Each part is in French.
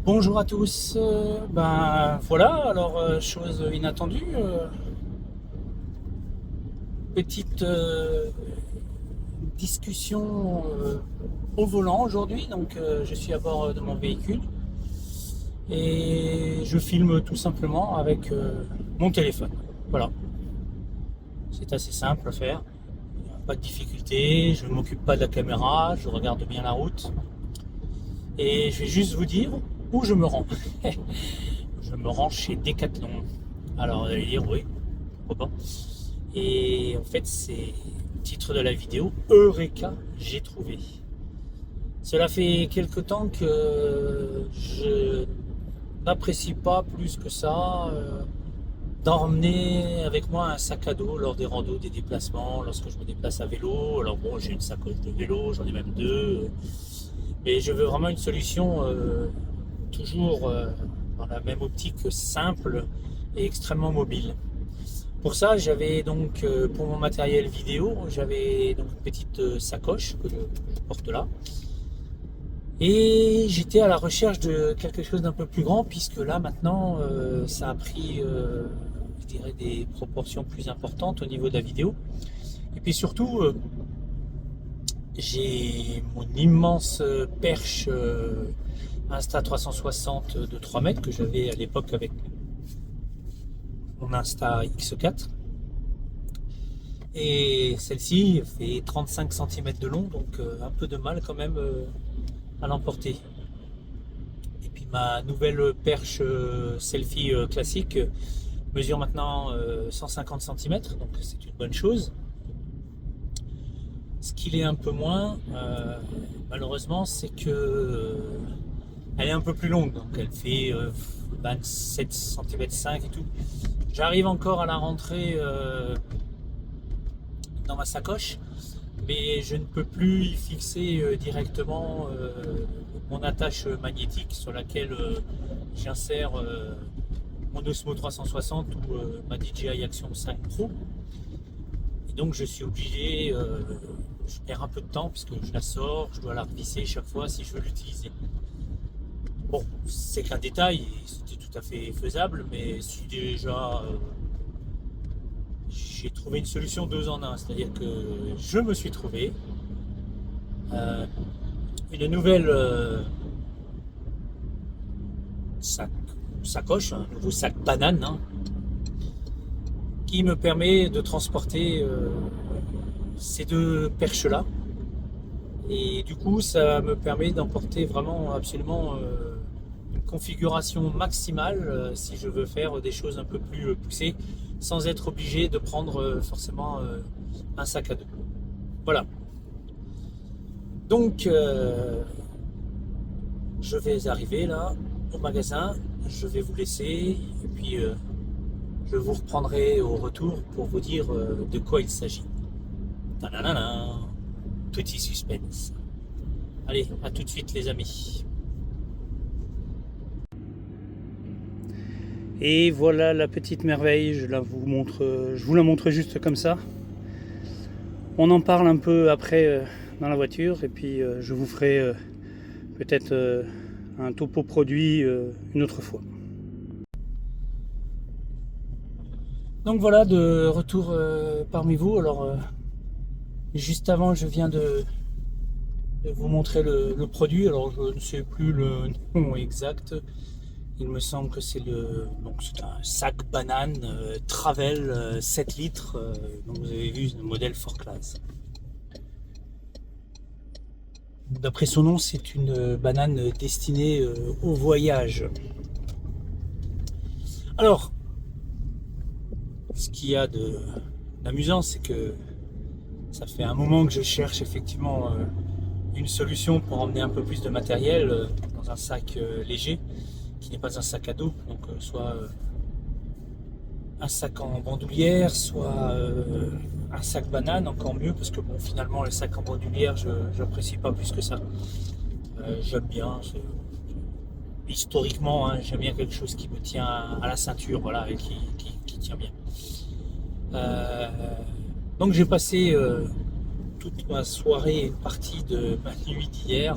Bonjour à tous. Ben voilà, alors chose inattendue, petite discussion au volant aujourd'hui. Donc je suis à bord de mon véhicule et je filme tout simplement avec mon téléphone. Voilà, c'est assez simple à faire. Pas de difficulté, je ne m'occupe pas de la caméra, je regarde bien la route et je vais juste vous dire où je me rends. Je me rends chez Decathlon. Alors, vous allez dire, oui, pourquoi pas. Et en fait, c'est le titre de la vidéo, Eureka, j'ai trouvé. Cela fait quelque temps que je n'apprécie pas plus que ça d'emmener avec moi un sac à dos lors des randos, des déplacements, lorsque je me déplace à vélo. Alors bon, j'ai une sacoche de vélo, j'en ai même deux. Mais je veux vraiment une solution toujours dans la même optique simple et extrêmement mobile. Pour ça, j'avais donc pour mon matériel vidéo, j'avais donc une petite sacoche que je porte là. Et j'étais à la recherche de quelque chose d'un peu plus grand puisque là maintenant ça a pris je dirais des proportions plus importantes au niveau de la vidéo. Et puis surtout j'ai mon immense perche Insta360 de 3 mètres que j'avais à l'époque avec mon Insta X4. Et celle-ci fait 35 cm de long, donc un peu de mal quand même à l'emporter. Et puis ma nouvelle perche selfie classique mesure maintenant 150 cm, donc c'est une bonne chose. Ce qu'il est un peu moins, malheureusement, c'est que elle est un peu plus longue, donc elle fait 27 cm 5 et tout. J'arrive encore à la rentrer dans ma sacoche, mais je ne peux plus y fixer directement mon attache magnétique sur laquelle j'insère mon Osmo 360 ou ma DJI Action 5 Pro. Et donc je suis obligé, je perds un peu de temps puisque je la sors, je dois la revisser chaque fois si je veux l'utiliser. Bon, c'est qu'un détail, c'était tout à fait faisable, mais si déjà j'ai trouvé une solution 2 en 1, c'est-à-dire que je me suis trouvé une nouvelle sacoche, un nouveau sac banane, hein, qui me permet de transporter ces deux perches-là. Et du coup, ça me permet d'emporter vraiment absolument une configuration maximale si je veux faire des choses un peu plus poussées, sans être obligé de prendre forcément un sac à dos. Voilà. Donc, je vais arriver là au magasin, je vais vous laisser et puis je vous reprendrai au retour pour vous dire de quoi il s'agit. Tananana, petit suspense. Allez, à tout de suite les amis. Et voilà la petite merveille, je vous la montre juste comme ça. On en parle un peu après dans la voiture et puis je vous ferai peut-être un topo produit une autre fois. Donc voilà, de retour parmi vous. Alors juste avant, je viens de vous montrer le produit. Alors je ne sais plus le nom exact. Il me semble que c'est c'est un sac banane Travel 7 litres. Donc vous avez vu le modèle Fort Class. D'après son nom, c'est une banane destinée au voyage. Alors, ce qu'il y a d'amusant, c'est que ça fait un moment que je cherche effectivement une solution pour emmener un peu plus de matériel dans un sac léger, qui n'est pas un sac à dos, donc soit un sac en bandoulière, soit un sac banane, encore mieux, parce que bon, finalement, le sac en bandoulière, je n'apprécie pas plus que ça. J'aime bien, historiquement, hein, j'aime bien quelque chose qui me tient à la ceinture, voilà, et qui tient bien. Euh, donc j'ai passé toute ma soirée et une partie de ma nuit d'hier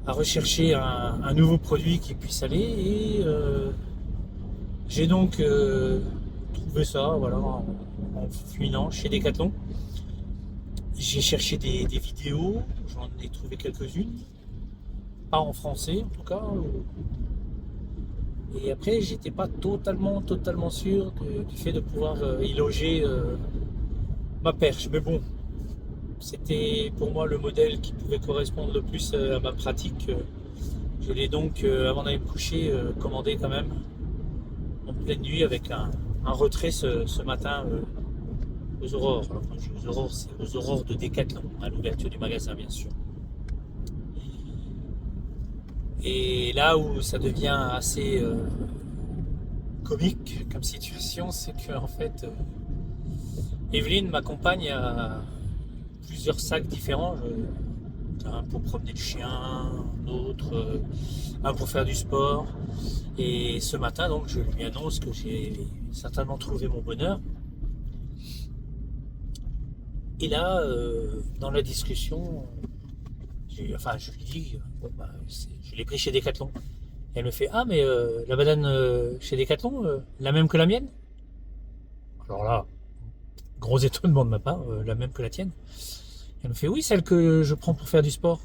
à rechercher un nouveau produit qui puisse aller et j'ai donc trouvé ça voilà, en fouinant chez Decathlon. J'ai cherché des vidéos, j'en ai trouvé quelques-unes, pas en français en tout cas. Et après, j'étais pas totalement sûr du fait de pouvoir y loger ma perche. Mais bon, c'était pour moi le modèle qui pouvait correspondre le plus à ma pratique. Je l'ai donc, avant d'aller me coucher, commandé quand même en pleine nuit avec un retrait ce matin aux aurores. Alors quand je dis aux aurores, c'est aux aurores de Decathlon, à l'ouverture du magasin bien sûr. Et là où ça devient assez comique comme situation, c'est que en fait, Evelyne m'accompagne à plusieurs sacs différents. Un pour promener le chien, un autre, un pour faire du sport. Et ce matin, donc, je lui annonce que j'ai certainement trouvé mon bonheur. Et là, dans la discussion, je lui dis, bon, bah, je l'ai pris chez Decathlon. Et elle me fait, ah, mais la banane chez Decathlon, la même que la mienne? Alors là, gros étonnement de ma part, la même que la tienne. Elle me fait, oui, celle que je prends pour faire du sport.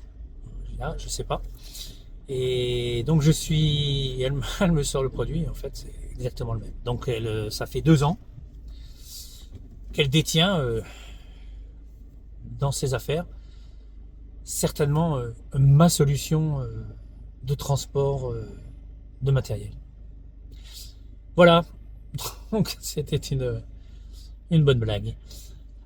Là, je sais pas. Et donc elle me sort le produit, en fait, c'est exactement le même. Donc ça fait 2 ans qu'elle détient dans ses affaires certainement ma solution de transport de matériel. Voilà, donc c'était une bonne blague.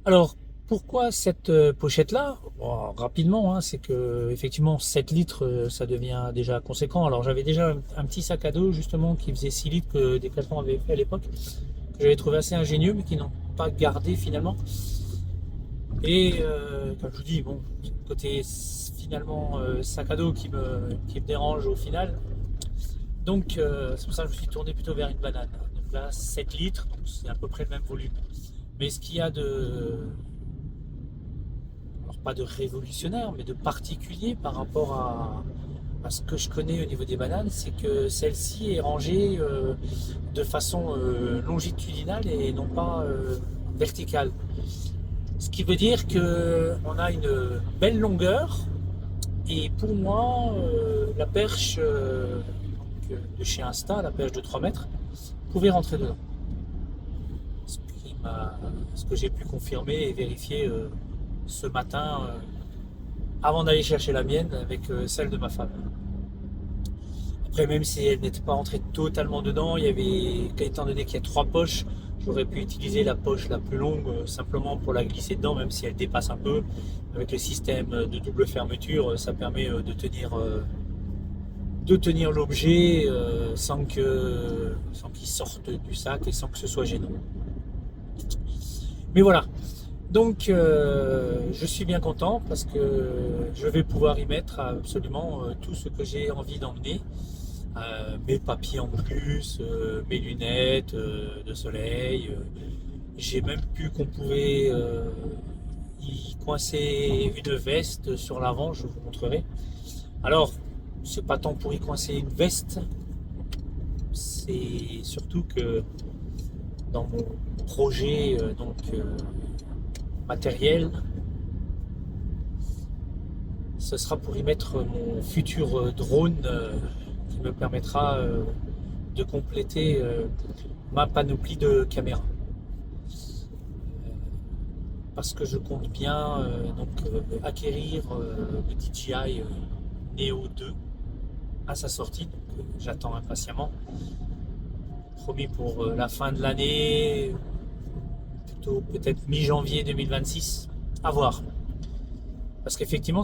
Alors, pourquoi cette pochette-là? Bon, rapidement, hein, c'est que effectivement 7 litres, ça devient déjà conséquent. Alors j'avais déjà un petit sac à dos justement qui faisait 6 litres que Decathlon avait fait à l'époque, que j'avais trouvé assez ingénieux, mais qui n'ont pas gardé finalement. Et comme je vous dis, bon, côté finalement sac à dos qui me dérange au final. Donc c'est pour ça que je me suis tourné plutôt vers une banane. Donc là, 7 litres, donc c'est à peu près le même volume. Mais ce qu'il y a alors pas de révolutionnaire, mais de particulier par rapport à ce que je connais au niveau des bananes, c'est que celle-ci est rangée de façon longitudinale et non pas verticale. Ce qui veut dire qu'on a une belle longueur et pour moi, la perche de chez Insta, la perche de 3 mètres, pouvait rentrer dedans. Ce que j'ai pu confirmer et vérifier ce matin avant d'aller chercher la mienne avec celle de ma femme. Après, même si elle n'était pas rentrée totalement dedans, il y avait, étant donné qu'il y a 3 poches, j'aurais pu utiliser la poche la plus longue simplement pour la glisser dedans, même si elle dépasse un peu. Avec le système de double fermeture, ça permet de tenir l'objet sans qu'il sorte du sac et sans que ce soit gênant. Mais voilà, donc je suis bien content parce que je vais pouvoir y mettre absolument tout ce que j'ai envie d'emmener. Mes papiers en plus, mes lunettes de soleil. J'ai même pu qu'on pouvait y coincer une veste sur l'avant, je vous montrerai. Alors, c'est pas tant pour y coincer une veste, c'est surtout que dans mon projet matériel, ce sera pour y mettre mon futur drone qui me permettra de compléter ma panoplie de caméras. Parce que je compte bien acquérir le DJI Neo 2 à sa sortie, donc j'attends impatiemment. Promis pour la fin de l'année, plutôt peut-être mi-janvier 2026, à voir. Parce qu'effectivement,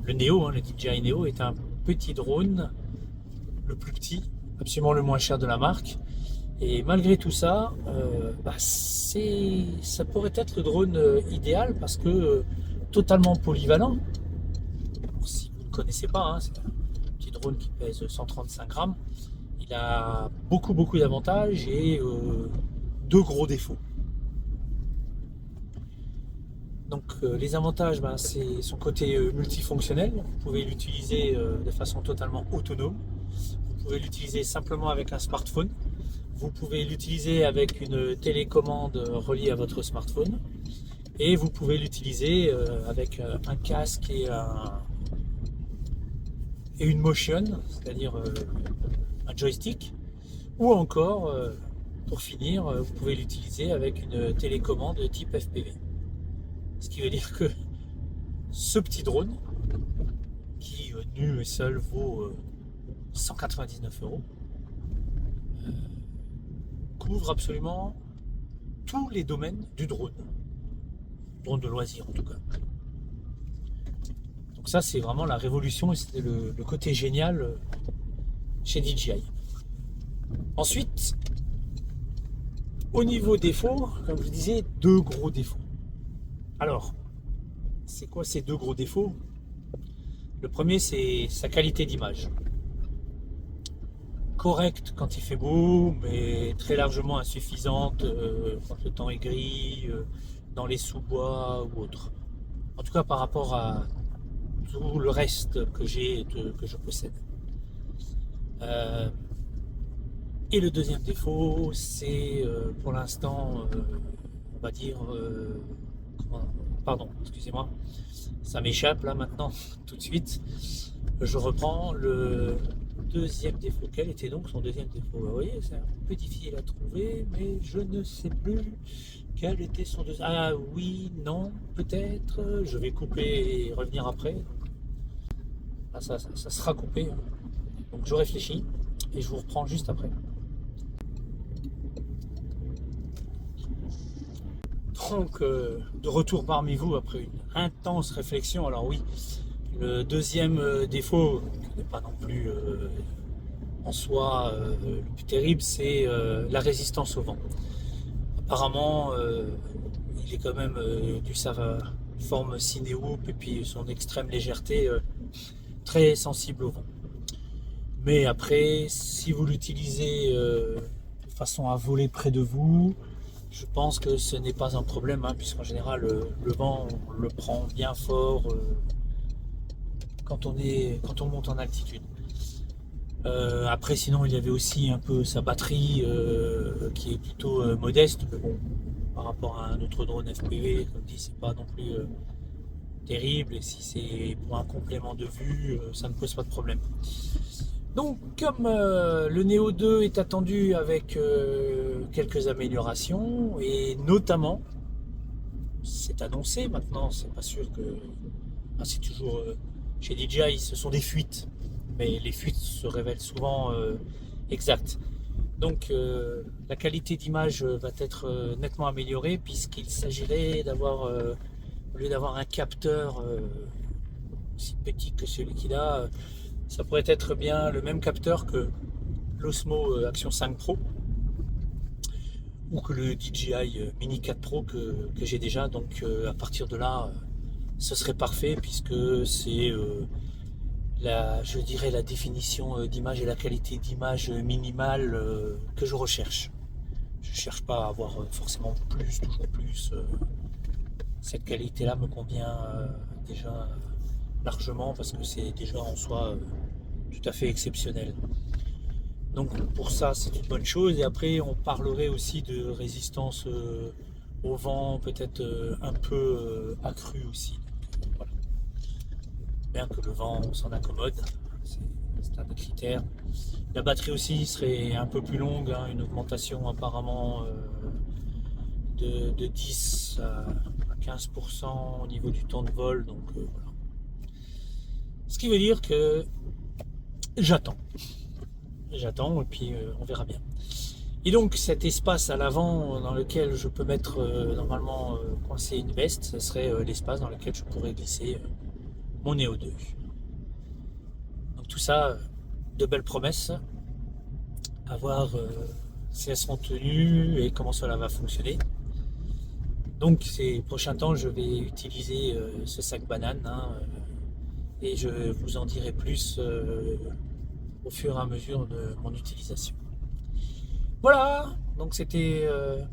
le Neo, le DJI Neo est un petit drone, le plus petit, absolument le moins cher de la marque. Et malgré tout ça, ça pourrait être le drone idéal parce que totalement polyvalent. Si vous ne connaissez pas, c'est un petit drone qui pèse 135 grammes. Il a beaucoup d'avantages et 2 gros défauts. Donc les avantages, c'est son côté multifonctionnel. Vous pouvez l'utiliser de façon totalement autonome. Vous pouvez l'utiliser simplement avec un smartphone. Vous pouvez l'utiliser avec une télécommande reliée à votre smartphone. Et vous pouvez l'utiliser avec un casque et une motion, c'est-à-dire un joystick. Ou encore, pour finir, vous pouvez l'utiliser avec une télécommande type FPV. Ce qui veut dire que ce petit drone, qui nu et seul vaut 199 €, couvre absolument tous les domaines du drone de loisirs en tout cas. Donc ça, c'est vraiment la révolution et c'est le côté génial chez DJI. Ensuite, au niveau défauts, comme je disais, 2 gros défauts. Alors, c'est quoi ces 2 gros défauts? Le premier, c'est sa qualité d'image. Correcte quand il fait beau, mais très largement insuffisante quand le temps est gris, dans les sous-bois ou autre. En tout cas, par rapport à tout le reste que je possède. Et le deuxième défaut, c'est pour l'instant, on va dire, pardon, excusez-moi, ça m'échappe là maintenant, tout de suite. Je reprends le deuxième défaut. Quel était donc son deuxième défaut? Vous voyez, c'est un peu difficile à trouver, mais je ne sais plus quel était son deuxième. Ah oui, non, peut-être. Je vais couper et revenir après. Ah, ça sera coupé. Donc je réfléchis et je vous reprends juste après. Donc, de retour parmi vous après une intense réflexion. Alors oui, le deuxième défaut, qui n'est pas non plus en soi le plus terrible, c'est la résistance au vent. Apparemment, il est quand même, dû sa forme ciné-hoop et puis son extrême légèreté, très sensible au vent. Mais après, si vous l'utilisez de façon à voler près de vous, je pense que ce n'est pas un problème, puisqu'en général, le vent, on le prend bien fort quand on monte en altitude. Après, sinon, il y avait aussi un peu sa batterie qui est plutôt modeste, mais bon, par rapport à un autre drone FPV, comme dit, c'est pas non plus terrible, et si c'est pour un complément de vue, ça ne pose pas de problème. Donc, comme le Neo 2 est attendu avec quelques améliorations, et notamment, c'est annoncé maintenant, c'est pas sûr que... c'est toujours... chez DJI, ce sont des fuites, mais les fuites se révèlent souvent exactes. Donc, la qualité d'image va être nettement améliorée, puisqu'il s'agirait d'avoir, au lieu d'avoir un capteur aussi petit que celui qu'il a, ça pourrait être bien le même capteur que l'Osmo Action 5 Pro ou que le DJI Mini 4 Pro que j'ai déjà. Donc à partir de là, ce serait parfait puisque c'est je dirais la définition d'image et la qualité d'image minimale que je recherche. Je ne cherche pas à avoir forcément plus, toujours plus. Cette qualité-là me convient déjà largement parce que c'est déjà en soi tout à fait exceptionnel. Donc pour ça c'est une bonne chose, et après on parlerait aussi de résistance au vent, peut-être un peu accrue aussi. Donc, voilà. Bien que le vent s'en accommode, c'est un des critères. La batterie aussi serait un peu plus longue, une augmentation apparemment de 10 à 15% au niveau du temps de vol, donc voilà. Ce qui veut dire que j'attends et puis on verra bien. Et donc cet espace à l'avant dans lequel je peux mettre normalement coincer une veste, ce serait l'espace dans lequel je pourrais glisser mon Neo 2. Donc tout ça, de belles promesses, à voir si elles seront tenues et comment cela va fonctionner. Donc ces prochains temps, je vais utiliser ce sac banane et je vous en dirai plus au fur et à mesure de mon utilisation. Voilà, donc c'était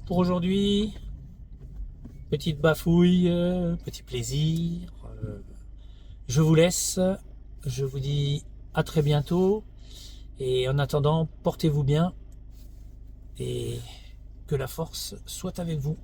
pour aujourd'hui. Petite bafouille, petit plaisir. Je vous laisse. Je vous dis à très bientôt. Et en attendant, portez-vous bien et que la force soit avec vous.